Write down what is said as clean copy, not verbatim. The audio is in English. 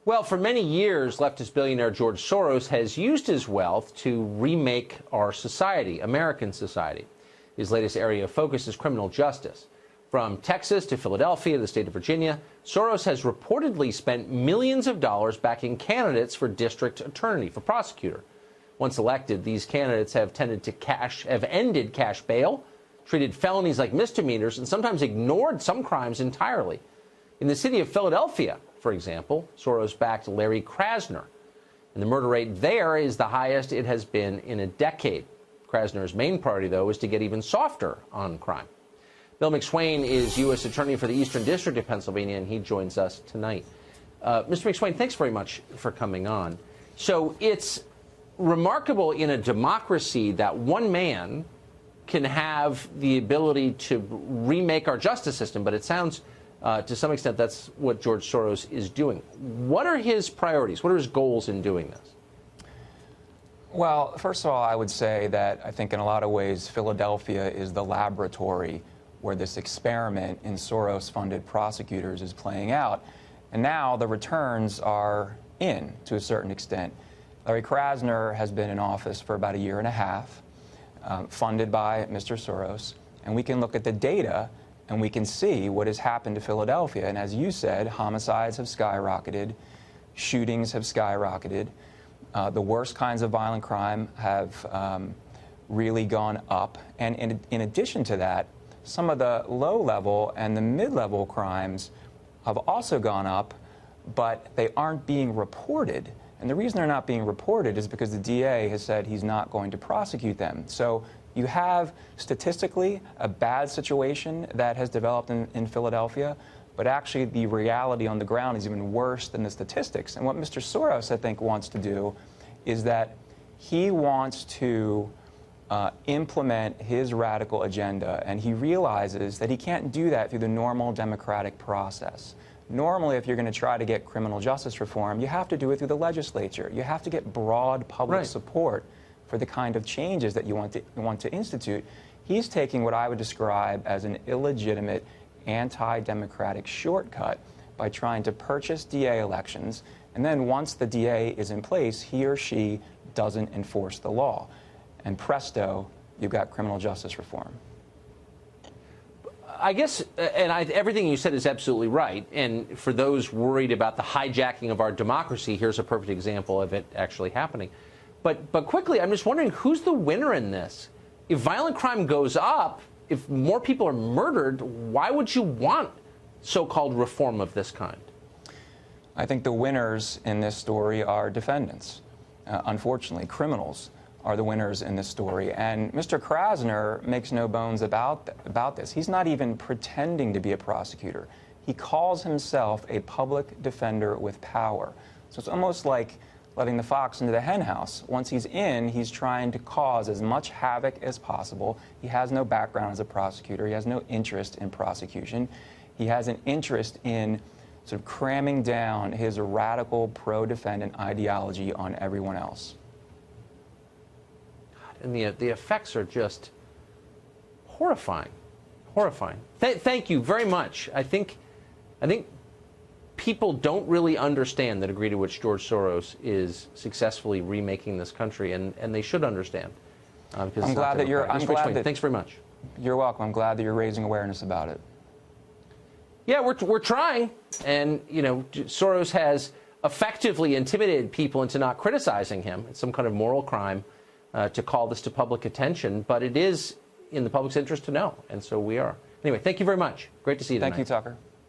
Well, for many years, leftist billionaire George Soros has used his wealth to remake our society, American society. His latest area of focus is criminal justice. From Texas to Philadelphia to the state of Virginia, Soros has reportedly spent millions of dollars backing candidates for district attorney, for prosecutor. Once elected, these candidates have ended cash bail, treated felonies like misdemeanors, and sometimes ignored some crimes entirely. In the city of Philadelphia, for example, Soros backed Larry Krasner, and the murder rate there is the highest it has been in a decade. Krasner's main priority, though, is to get even softer on crime. Bill McSwain is U.S. Attorney for the Eastern District of Pennsylvania, and he joins us tonight. Mr. McSwain, thanks very much for coming on. So it's remarkable in a democracy that one man can have the ability to remake our justice system, but it sounds to some extent that's what George Soros is doing. What are his priorities? What are his goals in doing this? Well, first of all, I would say that I think in a lot of ways Philadelphia is the laboratory where this experiment in Soros-funded prosecutors is playing out. And now the returns are in, to a certain extent. Larry Krasner has been in office for about a year and a half, funded by Mr. Soros. And we can look at the data and we can see what has happened to Philadelphia. And as you said, homicides have skyrocketed, shootings have skyrocketed, the worst kinds of violent crime have really gone up. And in addition to that, some of the low-level and the mid-level crimes have also gone up, but they aren't being reported. And the reason they're not being reported is because the DA has said he's not going to prosecute them. So you have statistically a bad situation that has developed in Philadelphia, but actually the reality on the ground is even worse than the statistics. And what Mr. Soros, I think, wants to do is that he wants to implement his radical agenda, and he realizes that he can't do that through the normal democratic process. Normally, if you're going to try to get criminal justice reform, you have to do it through the legislature. You have to get broad public support for the kind of changes that you want to institute. He's taking what I would describe as an illegitimate, anti-democratic shortcut by trying to purchase DA elections, and then once the DA is in place, he or she doesn't enforce the law. And presto, you've got criminal justice reform. I guess, everything you said is absolutely right. And for those worried about the hijacking of our democracy, here's a perfect example of it actually happening. But quickly, I'm just wondering, who's the winner in this? If violent crime goes up, if more people are murdered, why would you want so-called reform of this kind? I think the winners in this story are defendants. Unfortunately, criminals are the winners in this story. And Mr. Krasner makes no bones about this. He's not even pretending to be a prosecutor. He calls himself a public defender with power. So it's almost like letting the fox into the hen house. Once he's in, he's trying to cause as much havoc as possible. He has no background as a prosecutor. He has no interest in prosecution. He has an interest in sort of cramming down his radical pro-defendant ideology on everyone else. And the effects are just horrifying, horrifying. Thank you very much. I think people don't really understand the degree to which George Soros is successfully remaking this country, and they should understand. I'm glad that you're. Thanks very much. You're welcome. I'm glad that you're raising awareness about it. Yeah, we're trying, and Soros has effectively intimidated people into not criticizing him. It's some kind of moral crime to call this to public attention, but it is in the public's interest to know, and so we are. Anyway, thank you very much. Great to see you tonight. Thank you, Tucker.